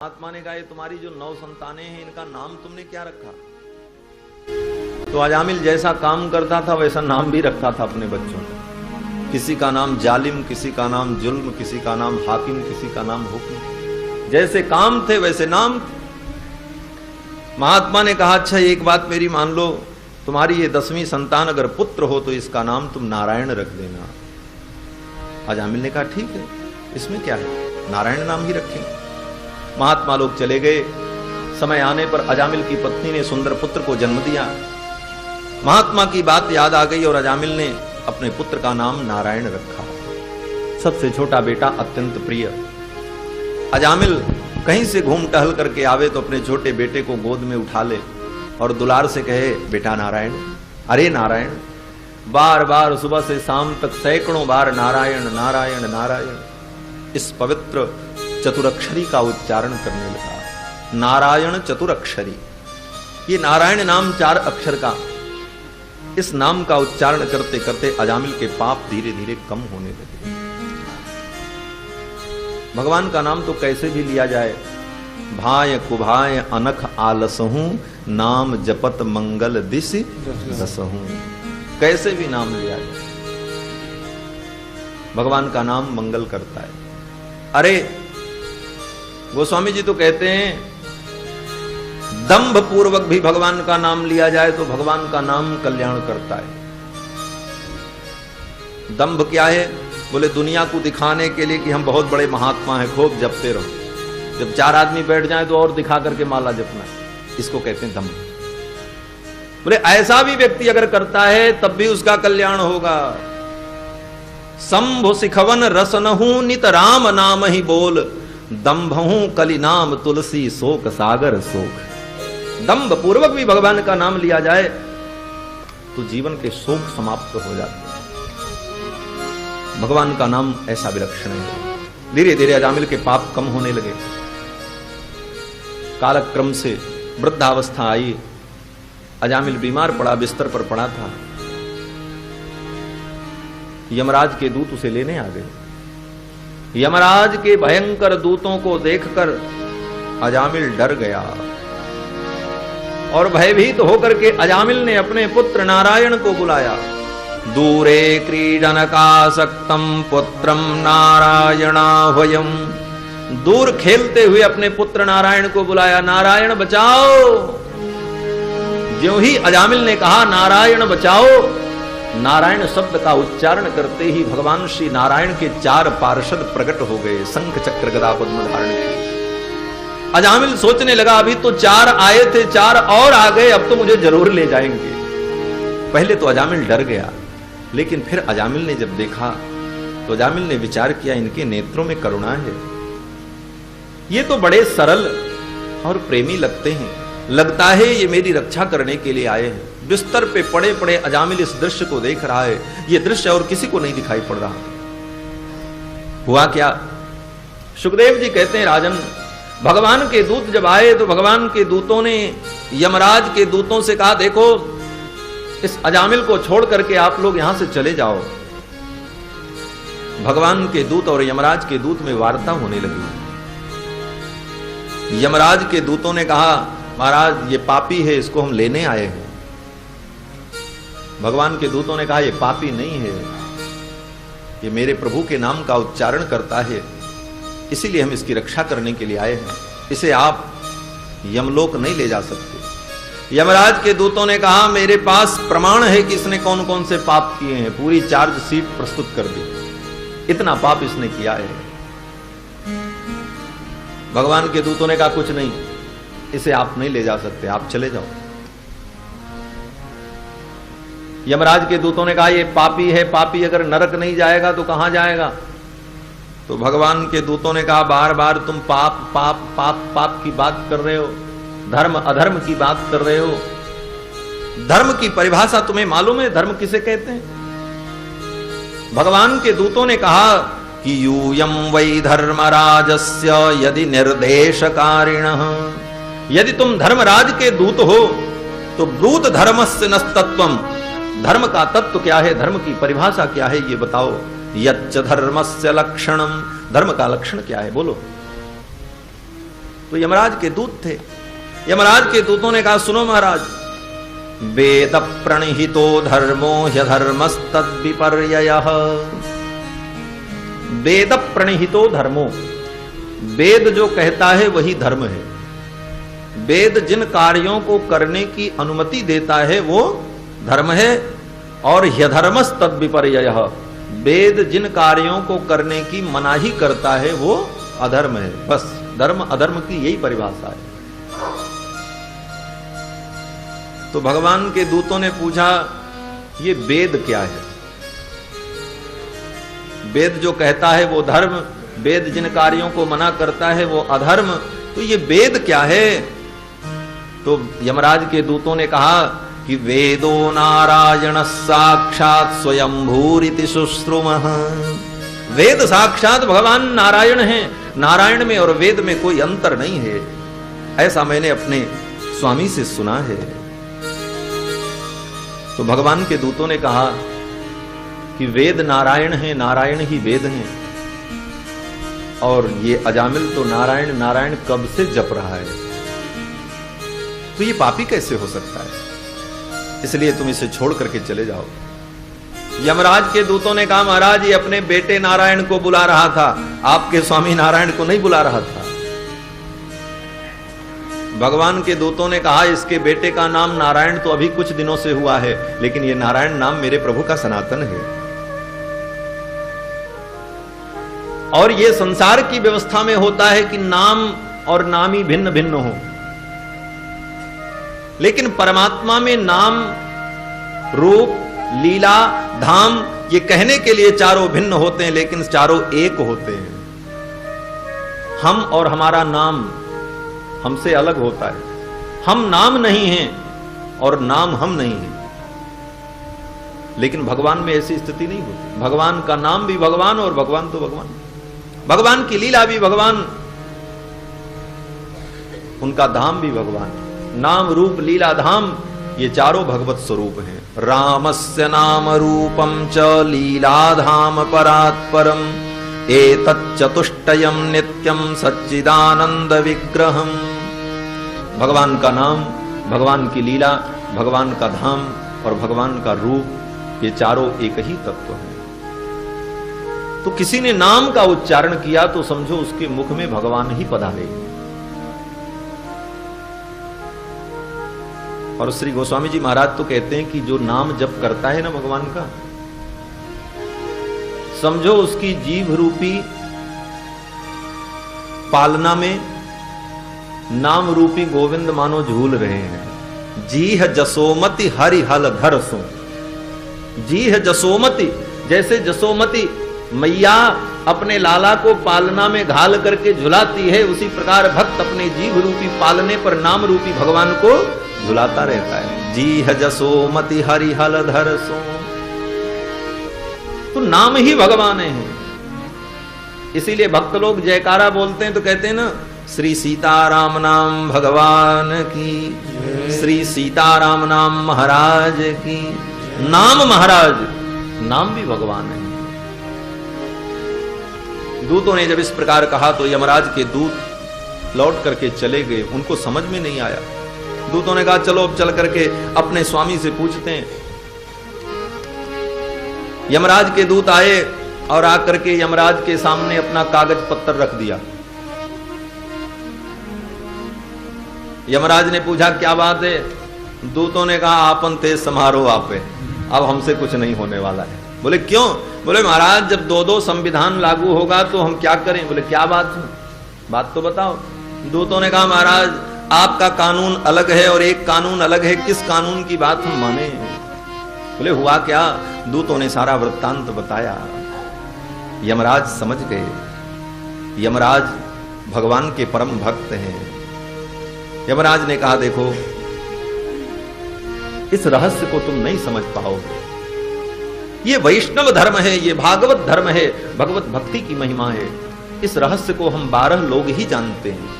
महात्मा ने कहा ये तुम्हारी जो 9 संतानें हैं इनका नाम तुमने क्या रखा? तो अजामिल जैसा काम करता था वैसा नाम भी रखता था अपने बच्चों को। किसी का नाम जालिम, किसी का नाम जुल्म, किसी का नाम हाकिम, किसी का नाम हुक्म। जैसे काम थे वैसे नाम थे। महात्मा ने कहा अच्छा एक बात मेरी मान लो, तुम्हारी ये 10वीं संतान अगर पुत्र हो तो इसका नाम तुम नारायण रख देना। अजामिल ने कहा ठीक है, इसमें क्या है, नारायण नाम ही रखेंगे। महात्मा लोग चले गए। समय आने पर अजामिल की पत्नी ने सुंदर पुत्र को जन्म दिया। महात्मा की बात याद आ गई और अजामिल ने अपने पुत्र का नाम नारायण रखा। सबसे छोटा बेटा अत्यंत प्रिय। अजामिल कहीं से घूम टहल करके आवे तो अपने छोटे बेटे को गोद में उठा ले और दुलार से कहे बेटा नारायण। अरे नारायण, बार बार सुबह से शाम तक सैकड़ों बार नारायण नारायण नारायण इस पवित्र चतुरक्षरी का उच्चारण करने लगा। नारायण चतुरक्षरी, ये नारायण नाम 4 अक्षर का, इस नाम का उच्चारण करते करते अजामिल के पाप धीरे धीरे कम होने लगे। भगवान का नाम तो कैसे भी लिया जाए, भाय कुभाय अनख आलसहूं, नाम जपत मंगल दिश दसहूं। कैसे भी नाम लिया जाए, भगवान का नाम मंगल करता है। अरे गोस्वामी जी तो कहते हैं दंभ पूर्वक भी भगवान का नाम लिया जाए तो भगवान का नाम कल्याण करता है। दंभ क्या है? बोले दुनिया को दिखाने के लिए कि हम बहुत बड़े महात्मा हैं, खूब जपते रहो। जब 4 आदमी बैठ जाए तो और दिखा करके माला जपना, इसको कहते हैं दंभ। बोले ऐसा भी व्यक्ति अगर करता है तब भी उसका कल्याण होगा। शंभु सिखवन रसनहू नित राम नाम ही बोल, दंभहू कली नाम तुलसी शोक सागर शोक। दंभ पूर्वक भी भगवान का नाम लिया जाए तो जीवन के शोक समाप्त हो जाते हैं। भगवान का नाम ऐसा विलक्षण है। धीरे धीरे अजामिल के पाप कम होने लगे। कालक्रम से वृद्धावस्था आई। अजामिल बीमार पड़ा, बिस्तर पर पड़ा था। यमराज के दूत उसे लेने आ गए। यमराज के भयंकर दूतों को देखकर अजामिल डर गया और भयभीत होकर के अजामिल ने अपने पुत्र नारायण को बुलाया। दूरे क्रीडनकासक्तम पुत्रम नारायणाह्वयम्। दूर खेलते हुए अपने पुत्र नारायण को बुलाया, नारायण बचाओ। ज्यों ही अजामिल ने कहा नारायण बचाओ, नारायण शब्द का उच्चारण करते ही भगवान श्री नारायण के 4 पार्षद प्रकट हो गए, शंख चक्र गदा पद्म धारण किए। अजामिल सोचने लगा अभी तो 4 आए थे, 4 और आ गए, अब तो मुझे जरूर ले जाएंगे। पहले तो अजामिल डर गया, लेकिन फिर अजामिल ने जब देखा तो अजामिल ने विचार किया इनके नेत्रों में करुणा है, ये तो बड़े सरल और प्रेमी लगते हैं, लगता है ये मेरी रक्षा करने के लिए आए हैं। बिस्तर पे पड़े पड़े अजामिल इस दृश्य को देख रहा है। ये दृश्य और किसी को नहीं दिखाई पड़ रहा। हुआ क्या? सुखदेव जी कहते हैं राजन, भगवान के दूत जब आए तो भगवान के दूतों ने यमराज के दूतों से कहा देखो इस अजामिल को छोड़ करके आप लोग यहां से चले जाओ। भगवान के दूत और यमराज के दूत में वार्ता होने लगी। यमराज के दूतों ने कहा महाराज ये पापी है, इसको हम लेने आए हैं। भगवान के दूतों ने कहा ये पापी नहीं है, ये मेरे प्रभु के नाम का उच्चारण करता है, इसीलिए हम इसकी रक्षा करने के लिए आए हैं। इसे आप यमलोक नहीं ले जा सकते। यमराज के दूतों ने कहा मेरे पास प्रमाण है कि इसने कौन कौन से पाप किए हैं, पूरी चार्जशीट प्रस्तुत कर दी, इतना पाप इसने किया है। भगवान के दूतों ने कहा कुछ नहीं, इसे आप नहीं ले जा सकते, आप चले जाओ। यमराज के दूतों ने कहा ये पापी है, पापी अगर नरक नहीं जाएगा तो कहां जाएगा? तो भगवान के दूतों ने कहा बार बार तुम पाप पाप पाप पाप की बात कर रहे हो, धर्म अधर्म की बात कर रहे हो। धर्म की परिभाषा तुम्हें मालूम है, धर्म किसे कहते हैं? भगवान के दूतों ने कहा कि यूयम वै धर्मराजस्य यदि निर्देशकारिणः। यदि तुम धर्मराज के दूत हो तो ब्रूत धर्मस्य नस्तत्वम्। धर्म का तत्व क्या है, धर्म की परिभाषा क्या है, ये बताओ। यच्च धर्मस्य लक्षणम, धर्म का लक्षण क्या है बोलो। तो यमराज के दूत थे। यमराज के दूतों ने कहा, सुनो महाराज, वेद प्रणिहितो धर्मो ह्यधर्मस्तद विपर्ययः। वेद प्रणिहितो धर्मो, वेद जो कहता है वही धर्म है। वेद जिन कार्यों को करने की अनुमति देता है वो धर्म है, और ह्यधर्मस्तद विपर्ययः, वेद जिन कार्यों को करने की मनाही करता है वो अधर्म है। बस धर्म अधर्म की यही परिभाषा है। तो भगवान के दूतों ने पूछा, ये वेद क्या है? वेद जो कहता है वो धर्म, वेद जिन कार्यों को मना करता है वो अधर्म, तो ये वेद क्या है? तो यमराज के दूतों ने कहा कि वेदो नारायण साक्षात स्वयंभूरिति शुश्रुमः। वेद साक्षात भगवान नारायण हैं। नारायण में और वेद में कोई अंतर नहीं है, ऐसा मैंने अपने स्वामी से सुना है। तो भगवान के दूतों ने कहा कि वेद नारायण है, नारायण ही वेद हैं, और ये अजामिल तो नारायण नारायण कब से जप रहा है, तो ये पापी कैसे हो सकता है? इसलिए तुम इसे छोड़ करके चले जाओ। यमराज के दूतों ने कहा, महाराज ये अपने बेटे नारायण को बुला रहा था, आपके स्वामी नारायण को नहीं बुला रहा था। भगवान के दूतों ने कहा, इसके बेटे का नाम नारायण तो अभी कुछ दिनों से हुआ है, लेकिन ये नारायण नाम मेरे प्रभु का सनातन है। और ये संसार की व्यवस्था में होता है कि नाम और नामी भिन्न भिन्न हो, लेकिन परमात्मा में नाम, रूप, लीला, धाम ये कहने के लिए चारों भिन्न होते हैं, लेकिन चारों एक होते हैं। हम और हमारा नाम हमसे अलग होता है। हम नाम नहीं हैं और नाम हम नहीं हैं, लेकिन भगवान में ऐसी स्थिति नहीं होती। भगवान का नाम भी भगवान और भगवान तो भगवान, भगवान की लीला भी भगवान, उनका धाम भी भगवान। नाम रूप लीला धाम ये चारों भगवत स्वरूप हैं। रामस्य नाम रूपम च लीला धाम परात्परम एतच्चतुष्टयम नित्यम सच्चिदानंद विग्रहम। भगवान का नाम, भगवान की लीला, भगवान का धाम और भगवान का रूप ये चारों एक ही तत्व है। तो किसी ने नाम का उच्चारण किया तो समझो उसके मुख में भगवान ही पधारे। और श्री गोस्वामी जी महाराज तो कहते हैं कि जो नाम जप करता है ना भगवान का, समझो उसकी जीभ रूपी पालना में नाम रूपी गोविंद मानो झूल रहे हैं। जीह जसोमति हरि हल धर सो। जीह जसोमति, जैसे जसोमति मैया अपने लाला को पालना में घाल करके झुलाती है, उसी प्रकार भक्त अपने जीभ रूपी पालने पर नाम रूपी भगवान को झुलाता रहता है। जीह जसोमति हरि हल धर सो। तो नाम ही भगवान है। इसीलिए भक्त लोग जयकारा बोलते हैं तो कहते हैं ना, श्री सीताराम नाम भगवान की, श्री सीताराम नाम महाराज की। नाम महाराज, नाम भी भगवान है। दूतों ने जब इस प्रकार कहा तो यमराज के दूत लौट करके चले गए। उनको समझ में नहीं आया। दूतों ने कहा, चलो अब चल करके अपने स्वामी से पूछते हैं। यमराज के दूत आए और आकर के यमराज के सामने अपना कागज पत्र रख दिया। यमराज ने पूछा, क्या बात है? दूतों ने कहा, आपन तेज समारोह आपे, अब हमसे कुछ नहीं होने वाला है। बोले क्यों? बोले महाराज जब दो संविधान लागू होगा तो हम क्या करें? बोले क्या बात है, बात तो बताओ। दूतों ने कहा, महाराज आपका कानून अलग है और एक कानून अलग है, किस कानून की बात हम माने? बोले हुआ क्या? दूतों ने सारा वृत्तांत बताया। यमराज समझ गए। यमराज भगवान के परम भक्त हैं। यमराज ने कहा, देखो इस रहस्य को तुम नहीं समझ पाओगे। ये वैष्णव धर्म है, ये भागवत धर्म है, भगवत भक्ति की महिमा है। इस रहस्य को हम 12 लोग ही जानते हैं।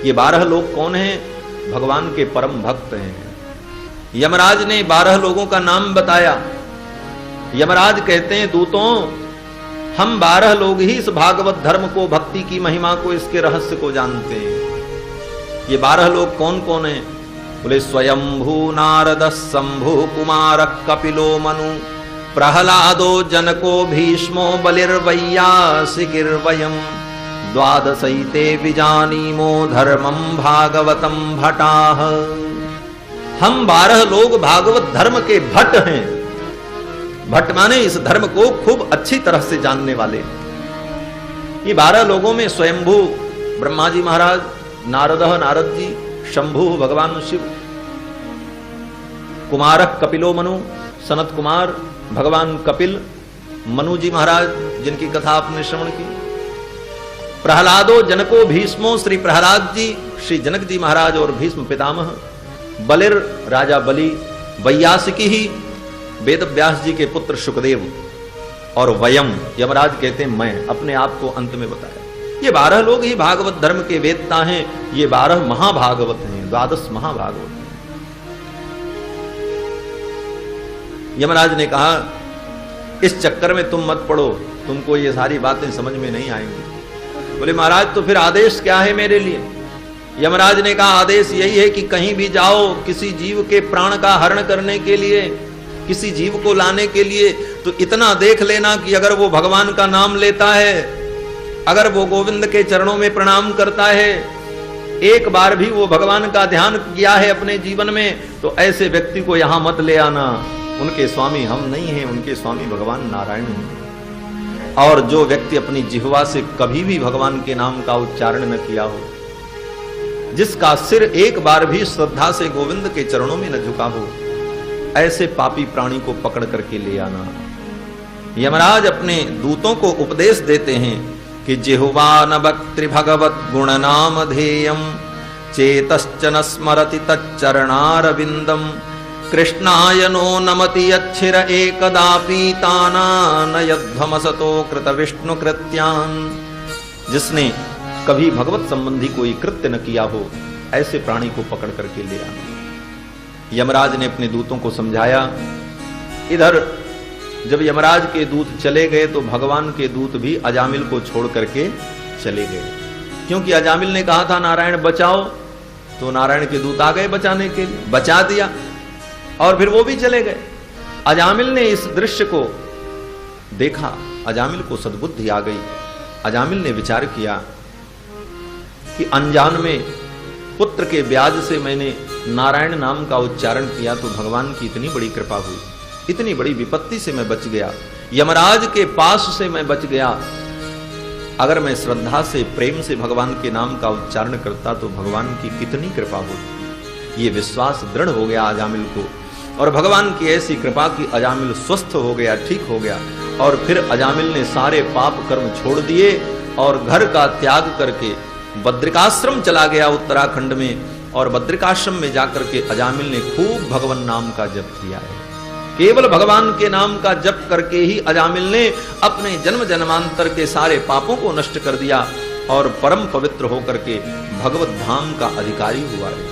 ये 12 लोग कौन हैं? भगवान के परम भक्त हैं। यमराज ने 12 लोगों का नाम बताया। यमराज कहते हैं, दूतों हम 12 लोग ही इस भागवत धर्म को, भक्त भक्ति की महिमा को, इसके रहस्य को जानते हैं। ये 12 लोग कौन कौन हैं? बोले स्वयंभू नारद शंभु कुमार कपिलो मनु प्रहलादो जनको भीष्मो बलिर्वैयासिकिर्वयम् द्वादशैते विजानीमो धर्मं भागवतं भटाः। हम 12 लोग भागवत धर्म के भट्ट हैं। भट्ट माने इस धर्म को खूब अच्छी तरह से जानने वाले। ये 12 लोगों में स्वयंभू ब्रह्मा जी महाराज, नारद जी, शंभु भगवान शिव, कुमारक कपिलो मनु सनत कुमार भगवान कपिल, मनु जी महाराज जिनकी कथा आपने श्रवण की, प्रहलादो जनको भीष्मो श्री प्रहलाद जी, श्री जनक जी महाराज और भीष्म पितामह, बलिर राजा बलि, वैयासिकी ही वेद व्यास जी के पुत्र सुखदेव, और वयम यमराज कहते हैं मैं, अपने आप को अंत में बताया। ये 12 लोग ही भागवत धर्म के वेदता हैं। ये 12 महाभागवत हैं, 12 महाभागवत हैं। यमराज ने कहा इस चक्कर में तुम मत पड़ो, तुमको ये सारी बातें समझ में नहीं आएंगी। बोले महाराज तो फिर आदेश क्या है मेरे लिए? यमराज ने कहा आदेश यही है कि कहीं भी जाओ, किसी जीव के प्राण का हरण करने के लिए, किसी जीव को लाने के लिए, तो इतना देख लेना कि अगर वो भगवान का नाम लेता है, अगर वो गोविंद के चरणों में प्रणाम करता है, एक बार भी वो भगवान का ध्यान किया है अपने जीवन में, तो ऐसे व्यक्ति को यहां मत ले आना। उनके स्वामी हम नहीं हैं, उनके स्वामी भगवान नारायण हैं। और जो व्यक्ति अपनी जिह्वा से कभी भी भगवान के नाम का उच्चारण न किया हो, जिसका सिर एक बार भी श्रद्धा से गोविंद के चरणों में न झुका हो, ऐसे पापी प्राणी को पकड़ करके ले आना। यमराज अपने दूतों को उपदेश देते हैं कि जिह्वा न वक्त्रि भगवत गुण नाम ध्येयम चेतश्च न स्मरति तच्चरणारविंदम कृष्णाय नो नमति अच्छिर एकदापि तानानयध्वमसतो कृत विष्णु कृत्यान। जिसने कभी भगवत संबंधी कोई कृत्य न किया हो, ऐसे प्राणी को पकड़ करके ले आना। यमराज ने अपने दूतों को समझाया। इधर जब यमराज के दूत चले गए तो भगवान के दूत भी अजामिल को छोड़ करके चले गए, क्योंकि अजामिल ने कहा था नारायण बचाओ, तो नारायण के दूत आ गए बचाने के लिए, बचा दिया और फिर वो भी चले गए। अजामिल ने इस दृश्य को देखा, अजामिल को सद्बुद्धि आ गई। अजामिल ने विचार किया कि अनजान में पुत्र के ब्याज से मैंने नारायण नाम का उच्चारण किया तो भगवान की इतनी बड़ी कृपा हुई, इतनी बड़ी विपत्ति से मैं बच गया, यमराज के पास से मैं बच गया। अगर मैं श्रद्धा से प्रेम से भगवान के नाम का उच्चारण करता तो भगवान की कितनी कृपा होती। ये विश्वास दृढ़ हो गया अजामिल को, और भगवान की ऐसी कृपा कि अजामिल स्वस्थ हो गया, ठीक हो गया। और फिर अजामिल ने सारे पाप कर्म छोड़ दिए और घर का त्याग करके बद्रिकाश्रम चला गया उत्तराखंड में, और बद्रिकाश्रम में जाकर के अजामिल ने खूब भगवान नाम का जप किया है। केवल भगवान के नाम का जप करके ही अजामिल ने अपने जन्म जन्मांतर के सारे पापों को नष्ट कर दिया और परम पवित्र होकर के भगवत धाम का अधिकारी हुआ है।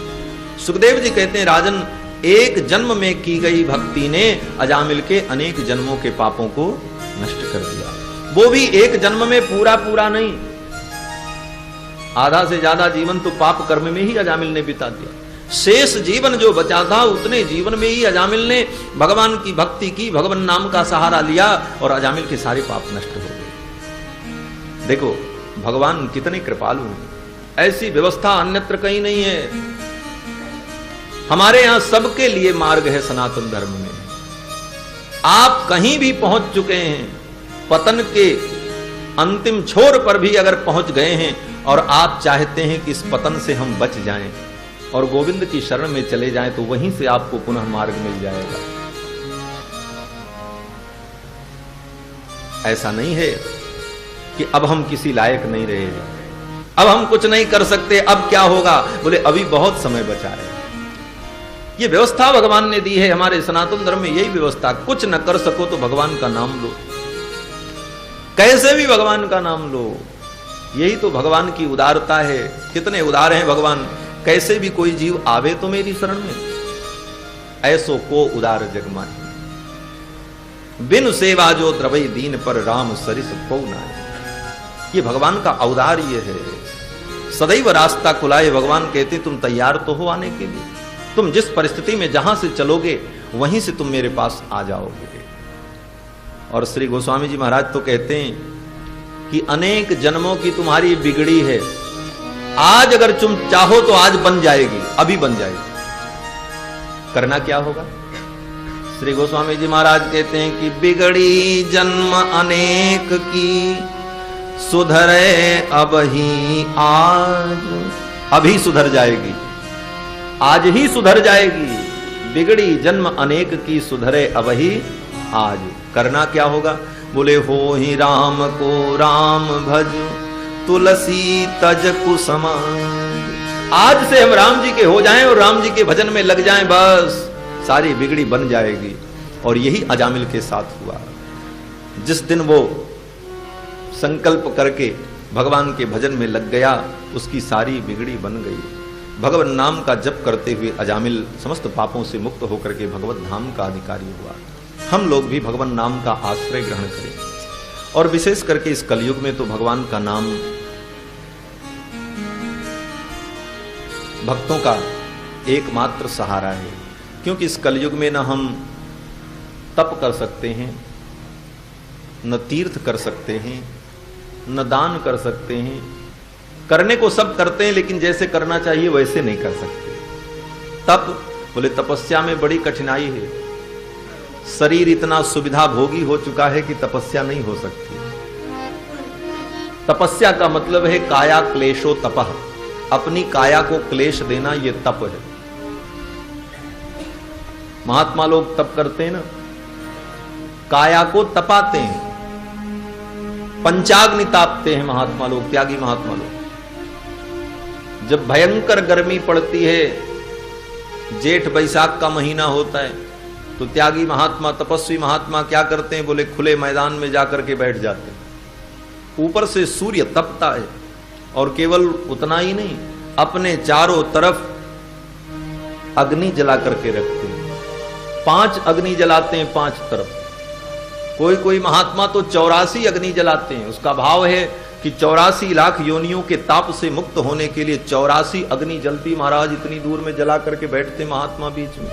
सुखदेव जी कहते हैं राजन, एक जन्म में की गई भक्ति ने अजामिल के अनेक जन्मों के पापों को नष्ट कर दिया। वो भी एक जन्म में पूरा नहीं, आधा से ज्यादा जीवन तो पाप कर्म में ही अजामिल ने बिता दिया। शेष जीवन जो बचा था उतने जीवन में ही अजामिल ने भगवान की भक्ति की, भगवान नाम का सहारा लिया और अजामिल के सारे पाप नष्ट हो गए। देखो भगवान कितने कृपालु हैं, ऐसी व्यवस्था अन्यत्र कहीं नहीं है। हमारे यहां सबके लिए मार्ग है सनातन धर्म में। आप कहीं भी पहुंच चुके हैं, पतन के अंतिम छोर पर भी अगर पहुंच गए हैं और आप चाहते हैं कि इस पतन से हम बच जाएं और गोविंद की शरण में चले जाएं, तो वहीं से आपको पुनः मार्ग मिल जाएगा। ऐसा नहीं है कि अब हम किसी लायक नहीं रहे, अब हम कुछ नहीं कर सकते, अब क्या होगा। बोले अभी बहुत समय बचा है। ये व्यवस्था भगवान ने दी है। हमारे सनातन धर्म में यही व्यवस्था, कुछ न कर सको तो भगवान का नाम लो, कैसे भी भगवान का नाम लो। यही तो भगवान की उदारता है। कितने उदार हैं भगवान, कैसे भी कोई जीव आवे तो मेरी शरण में, ऐसो को उदार जग माही। बिन सेवा जो द्रवई दीन पर राम सरिस पौ नाय। ये भगवान का औदार्य है। सदैव रास्ता खुला है। भगवान कहते तुम तैयार तो हो आने के लिए, तुम जिस परिस्थिति में जहां से चलोगे वहीं से तुम मेरे पास आ जाओगे। और श्री गोस्वामी जी महाराज तो कहते हैं कि अनेक जन्मों की तुम्हारी बिगड़ी है, आज अगर तुम चाहो तो आज बन जाएगी, अभी बन जाएगी। करना क्या होगा? श्री गोस्वामी जी महाराज कहते हैं कि बिगड़ी जन्म अनेक की, सुधरे अब ही आज। अभी सुधर जाएगी, आज ही सुधर जाएगी। बिगड़ी जन्म अनेक की, सुधरे अब ही आज। करना क्या होगा? बोले हो ही राम को राम भज, तुलसी तज कुसुमांग। आज से हम राम जी के हो जाएं और राम जी के भजन में लग जाएं, बस सारी बिगड़ी बन जाएगी। और यही अजामिल के साथ हुआ। जिस दिन वो संकल्प करके भगवान के भजन में लग गया, उसकी सारी बिगड़ी बन गई। भगवान नाम का जप करते हुए अजामिल समस्त पापों से मुक्त होकर के भगवत धाम का अधिकारी हुआ। हम लोग भी भगवान नाम का आश्रय ग्रहण करें, और विशेष करके इस कलयुग में तो भगवान का नाम भक्तों का एकमात्र सहारा है। क्योंकि इस कलयुग में न हम तप कर सकते हैं, न तीर्थ कर सकते हैं, न दान कर सकते हैं। करने को सब करते हैं, लेकिन जैसे करना चाहिए वैसे नहीं कर सकते। तप बोले तपस्या में बड़ी कठिनाई है। शरीर इतना सुविधा भोगी हो चुका है कि तपस्या नहीं हो सकती। तपस्या का मतलब है काया क्लेशो तपः, अपनी काया को क्लेश देना, यह तप है। महात्मा लोग तप करते हैं ना, काया को तपाते हैं, पंचाग्नि तापते हैं महात्मा लोग, त्यागी महात्मा लोग। जब भयंकर गर्मी पड़ती है, जेठ बैसाख का महीना होता है, तो त्यागी महात्मा, तपस्वी महात्मा क्या करते हैं? बोले खुले मैदान में जाकर के बैठ जाते हैं। ऊपर से सूर्य तपता है, और केवल उतना ही नहीं, अपने चारों तरफ अग्नि जला करके रखते हैं। 5 अग्नि जलाते हैं 5 तरफ। कोई कोई महात्मा तो 84 अग्नि जलाते हैं। उसका भाव है कि 84 लाख योनियों के ताप से मुक्त होने के लिए 84 अग्नि जलती। महाराज इतनी दूर में जला करके बैठते महात्मा बीच में,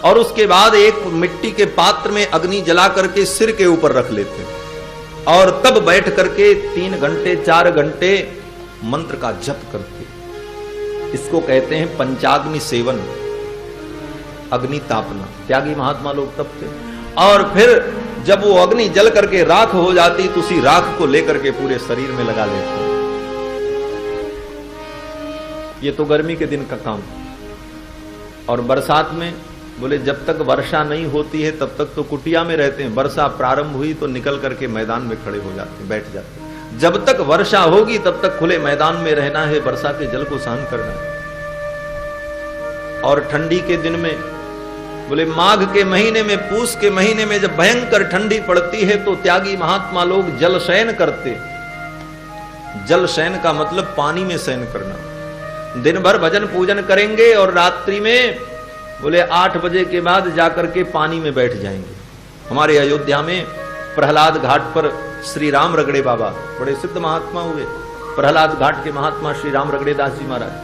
और उसके बाद एक मिट्टी के पात्र में अग्नि जला करके सिर के ऊपर रख लेते हैं, और तब बैठ करके 3 घंटे 4 घंटे मंत्र का जप करते। इसको कहते हैं पंचाग्नि सेवन, अग्नि तापना। त्यागी महात्मा लोग तपते, और फिर जब वो अग्नि जल करके राख हो जाती तो उसी राख को लेकर के पूरे शरीर में लगा लेते। ये तो गर्मी के दिन का काम। और बरसात में बोले जब तक वर्षा नहीं होती है तब तक तो कुटिया में रहते हैं। वर्षा प्रारंभ हुई तो निकल करके मैदान में खड़े हो जाते हैं, बैठ जाते हैं। जब तक वर्षा होगी तब तक खुले मैदान में रहना है, वर्षा के जल को सहन करना है। और ठंडी के दिन में बोले माघ के महीने में, पूस के महीने में जब भयंकर ठंडी पड़ती है तो त्यागी महात्मा लोग जल शयन करते। जल शयन का मतलब पानी में शयन करना। दिन भर भजन पूजन करेंगे और रात्रि में बोले 8 बजे के बाद जाकर के पानी में बैठ जाएंगे। हमारे अयोध्या में प्रहलाद घाट पर श्री राम रगड़े बाबा, बड़े सिद्ध महात्मा हुए। प्रहलाद घाट के महात्मा श्री राम रगड़े दास जी महाराज,